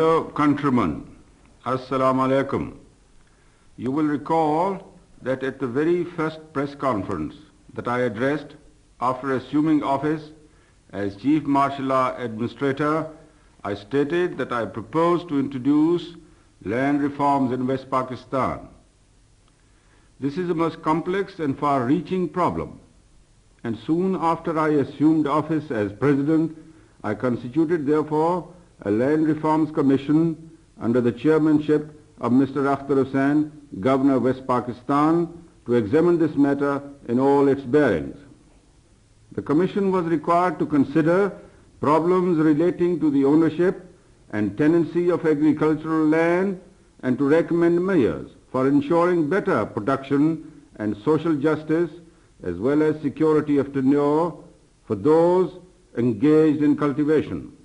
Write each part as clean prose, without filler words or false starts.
Hello countrymen, Assalamu alaikum. You will recall that at the very first press conference that I addressed after assuming office as Chief Martial Law Administrator, I stated that I propose to introduce land reforms in West Pakistan. This is a most complex and far-reaching problem, and soon after I assumed office as President, I constituted therefore a Land Reforms Commission under the chairmanship of Mr. Akhtar Hussain, Governor of West Pakistan, to examine this matter in all its bearings. The Commission was required to consider problems relating to the ownership and tenancy of agricultural land and to recommend measures for ensuring better production and social justice as well as security of tenure for those engaged in cultivation.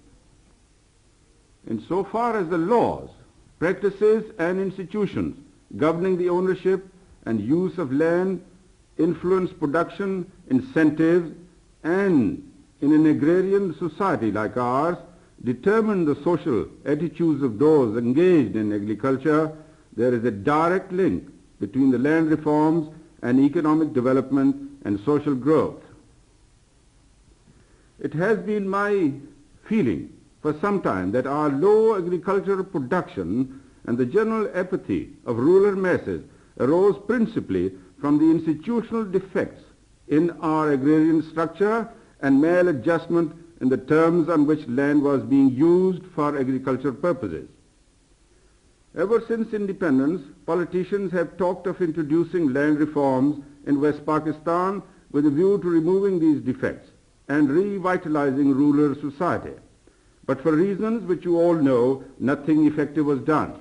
Insofar as the laws, practices and institutions governing the ownership and use of land influence production, incentives, and in an agrarian society like ours, determine the social attitudes of those engaged in agriculture, there is a direct link between the land reforms and economic development and social growth. It has been my feeling for some time that our low agricultural production and the general apathy of rural masses arose principally from the institutional defects in our agrarian structure and maladjustment in the terms on which land was being used for agricultural purposes. Ever since independence, politicians have talked of introducing land reforms in West Pakistan with a view to removing these defects and revitalizing rural society. But for reasons which you all know, nothing effective was done.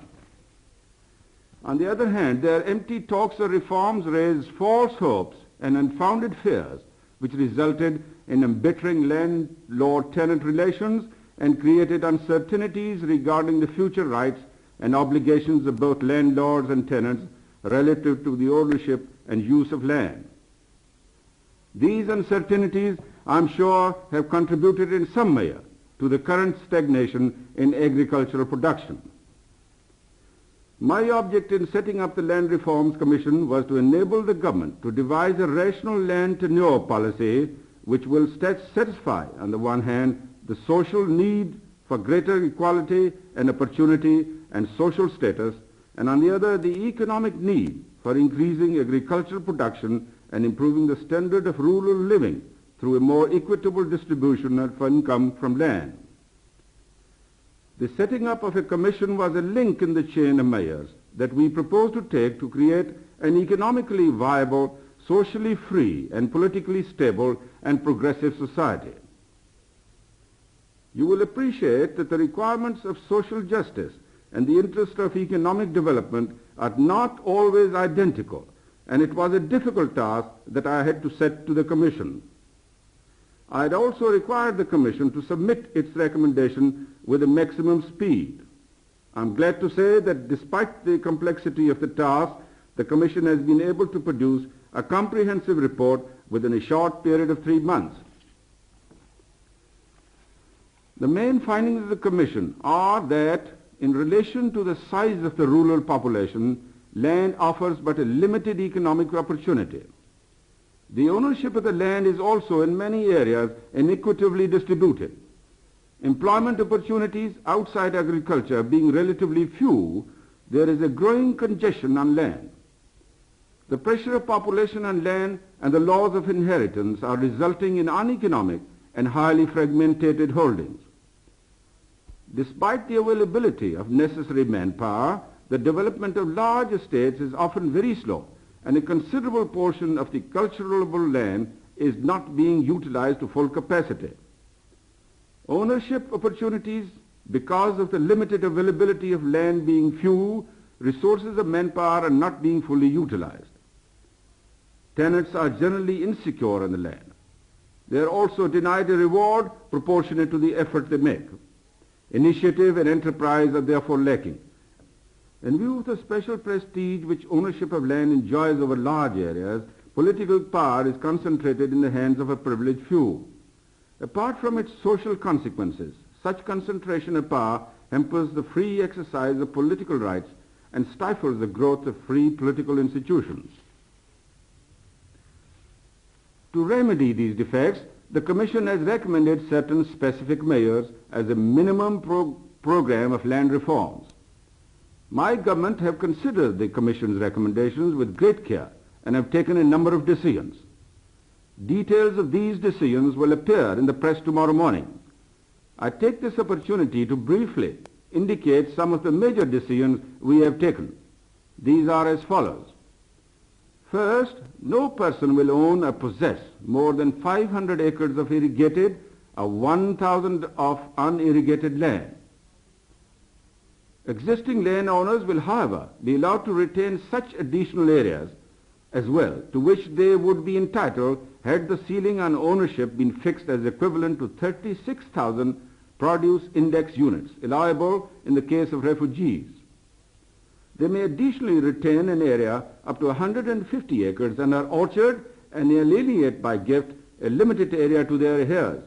On the other hand, their empty talks of reforms raised false hopes and unfounded fears, which resulted in embittering landlord-tenant relations and created uncertainties regarding the future rights and obligations of both landlords and tenants relative to the ownership and use of land. These uncertainties, I'm sure, have contributed in some measure to the current stagnation in agricultural production. My object in setting up the Land Reforms Commission was to enable the government to devise a rational land tenure policy which will satisfy, on the one hand, the social need for greater equality and opportunity and social status, and on the other, the economic need for increasing agricultural production and improving the standard of rural living through a more equitable distribution of income from land. The setting up of a commission was a link in the chain of measures that we propose to take to create an economically viable, socially free and politically stable and progressive society. You will appreciate that the requirements of social justice and the interest of economic development are not always identical, and it was a difficult task that I had to set to the Commission. I had also required the Commission to submit its recommendation with a maximum speed. I'm glad to say that despite the complexity of the task, the Commission has been able to produce a comprehensive report within a short period of 3 months. The main findings of the Commission are that in relation to the size of the rural population, land offers but a limited economic opportunity. The ownership of the land is also in many areas inequitably distributed. Employment opportunities outside agriculture being relatively few, there is a growing congestion on land. The pressure of population on land and the laws of inheritance are resulting in uneconomic and highly fragmented holdings. Despite the availability of necessary manpower, the development of large estates is often very slow, and a considerable portion of the cultivable land is not being utilized to full capacity. Ownership opportunities, because of the limited availability of land being few, resources of manpower are not being fully utilized. Tenants are generally insecure on the land. They are also denied a reward proportionate to the effort they make. Initiative and enterprise are therefore lacking. In view of the special prestige which ownership of land enjoys over large areas, political power is concentrated in the hands of a privileged few. Apart from its social consequences, such concentration of power hampers the free exercise of political rights and stifles the growth of free political institutions. To remedy these defects, the Commission has recommended certain specific measures as a minimum program of land reforms. My government have considered the Commission's recommendations with great care and have taken a number of decisions. Details of these decisions will appear in the press tomorrow morning. I take this opportunity to briefly indicate some of the major decisions we have taken. These are as follows. First, no person will own or possess more than 500 acres of irrigated or 1,000 of unirrigated land. Existing landowners will, however, be allowed to retain such additional areas as well to which they would be entitled had the ceiling on ownership been fixed as equivalent to 36,000 produce index units, allowable in the case of refugees. They may additionally retain an area up to 150 acres and an orchard and alienate by gift a limited area to their heirs.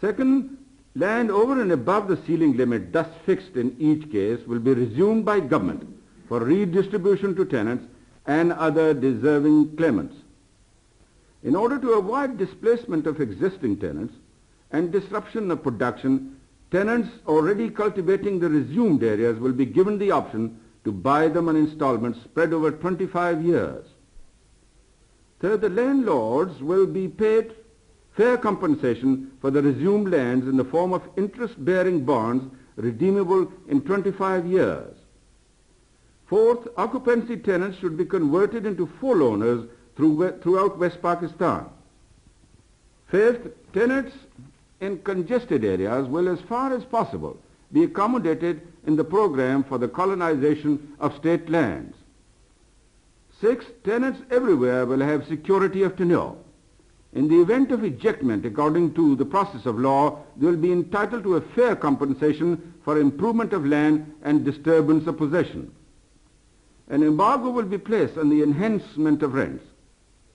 Second, land over and above the ceiling limit thus fixed in each case will be resumed by government for redistribution to tenants and other deserving claimants. In order to avoid displacement of existing tenants and disruption of production, tenants already cultivating the resumed areas will be given the option to buy them on installments spread over 25 years. Third, the landlords will be paid fair compensation for the resumed lands in the form of interest-bearing bonds redeemable in 25 years. Fourth, occupancy tenants should be converted into full owners throughout West Pakistan. Fifth, tenants in congested areas will, as far as possible, be accommodated in the program for the colonization of state lands. Sixth, tenants everywhere will have security of tenure. In the event of ejectment, according to the process of law, they will be entitled to a fair compensation for improvement of land and disturbance of possession. An embargo will be placed on the enhancement of rents,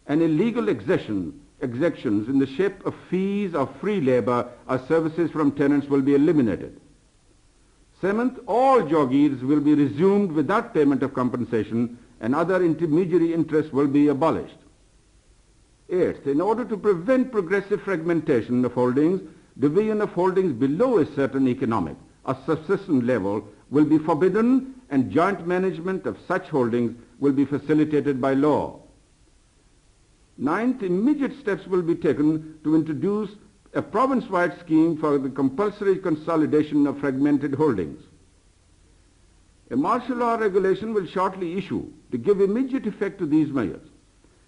and illegal exactions in the shape of fees of free labor or services from tenants will be eliminated. Seventh, all jogies will be resumed without payment of compensation and other intermediary interests will be abolished. Eighth, in order to prevent progressive fragmentation of holdings, division of holdings below a certain economic or subsistence level will be forbidden and joint management of such holdings will be facilitated by law. Ninth, immediate steps will be taken to introduce a province-wide scheme for the compulsory consolidation of fragmented holdings. A martial law regulation will shortly issue to give immediate effect to these measures.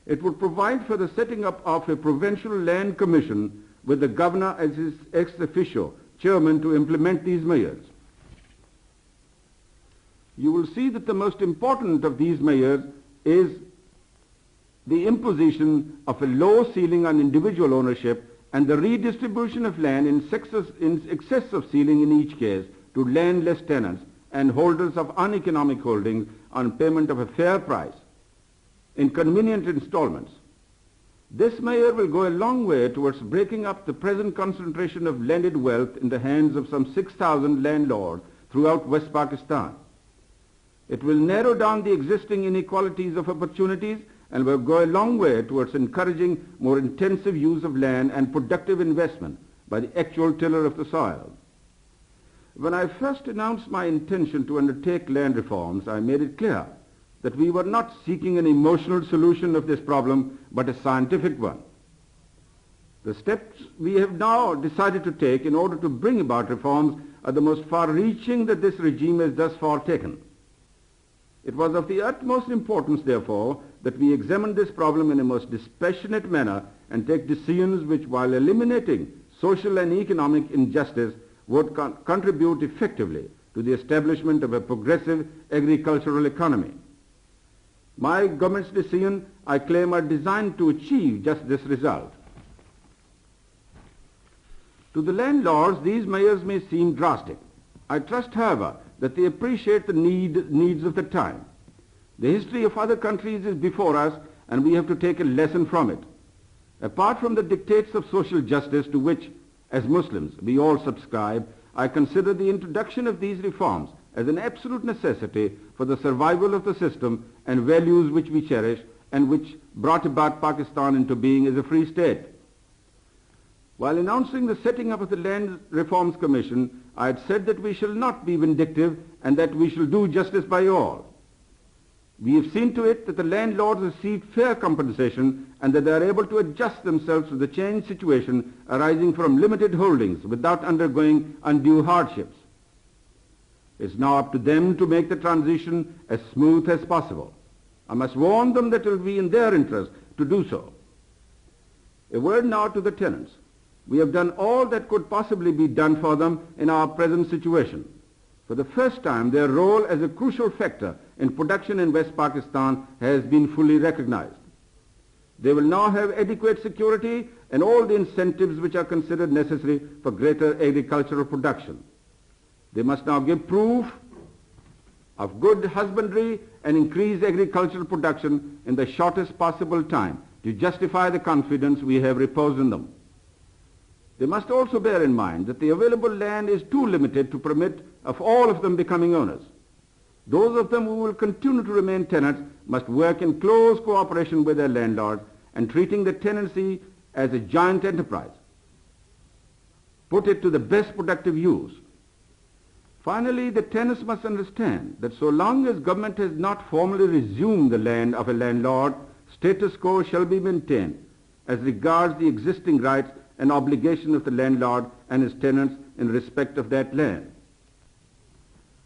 It would provide for the setting up of a provincial land commission with the governor as his ex officio chairman to implement these measures. You will see that the most important of these measures is the imposition of a low ceiling on individual ownership and the redistribution of land in excess of ceiling in each case to landless tenants and holders of uneconomic holdings on payment of a fair price in convenient installments. This measure will go a long way towards breaking up the present concentration of landed wealth in the hands of some 6,000 landlords throughout West Pakistan. It will narrow down the existing inequalities of opportunities and will go a long way towards encouraging more intensive use of land and productive investment by the actual tiller of the soil. When I first announced my intention to undertake land reforms, I made it clear that we were not seeking an emotional solution of this problem, but a scientific one. The steps we have now decided to take in order to bring about reforms are the most far-reaching that this regime has thus far taken. It was of the utmost importance, therefore, that we examine this problem in a most dispassionate manner and take decisions which, while eliminating social and economic injustice, would contribute effectively to the establishment of a progressive agricultural economy. My government's decisions, I claim, are designed to achieve just this result. To the landlords, these measures may seem drastic. I trust, however, that they appreciate the needs of the time. The history of other countries is before us, and we have to take a lesson from it. Apart from the dictates of social justice to which, as Muslims, we all subscribe, I consider the introduction of these reforms as an absolute necessity for the survival of the system and values which we cherish and which brought about Pakistan into being as a free state. While announcing the setting up of the Land Reforms Commission, I had said that we shall not be vindictive and that we shall do justice by all. We have seen to it that the landlords receive fair compensation and that they are able to adjust themselves to the changed situation arising from limited holdings without undergoing undue hardships. It's now up to them to make the transition as smooth as possible. I must warn them that it will be in their interest to do so. A word now to the tenants. We have done all that could possibly be done for them in our present situation. For the first time, their role as a crucial factor in production in West Pakistan has been fully recognized. They will now have adequate security and all the incentives which are considered necessary for greater agricultural production. They must now give proof of good husbandry and increase agricultural production in the shortest possible time to justify the confidence we have reposed in them. They must also bear in mind that the available land is too limited to permit of all of them becoming owners. Those of them who will continue to remain tenants must work in close cooperation with their landlords and treating the tenancy as a giant enterprise. Put it to the best productive use. Finally, the tenants must understand that so long as government has not formally resumed the land of a landlord, status quo shall be maintained as regards the existing rights and obligation of the landlord and his tenants in respect of that land.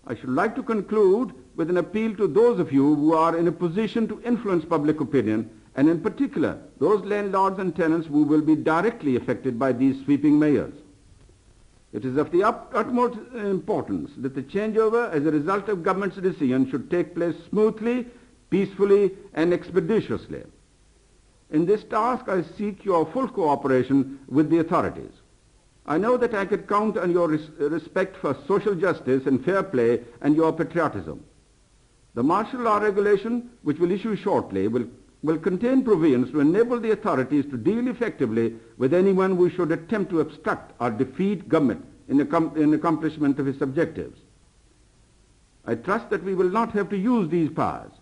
I should like to conclude with an appeal to those of you who are in a position to influence public opinion, and in particular those landlords and tenants who will be directly affected by these sweeping measures. It is of the utmost importance that the changeover as a result of government's decision should take place smoothly, peacefully and expeditiously. In this task, I seek your full cooperation with the authorities. I know that I could count on your respect for social justice and fair play and your patriotism. The martial law regulation, which will issue shortly, will contain provisions to enable the authorities to deal effectively with anyone who should attempt to obstruct or defeat government in accomplishment of its objectives. I trust that we will not have to use these powers.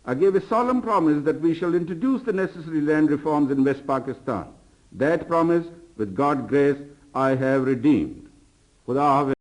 I gave a solemn promise that we shall introduce the necessary land reforms in West Pakistan. That promise, with God's grace, I have redeemed. Khuda Hafiz.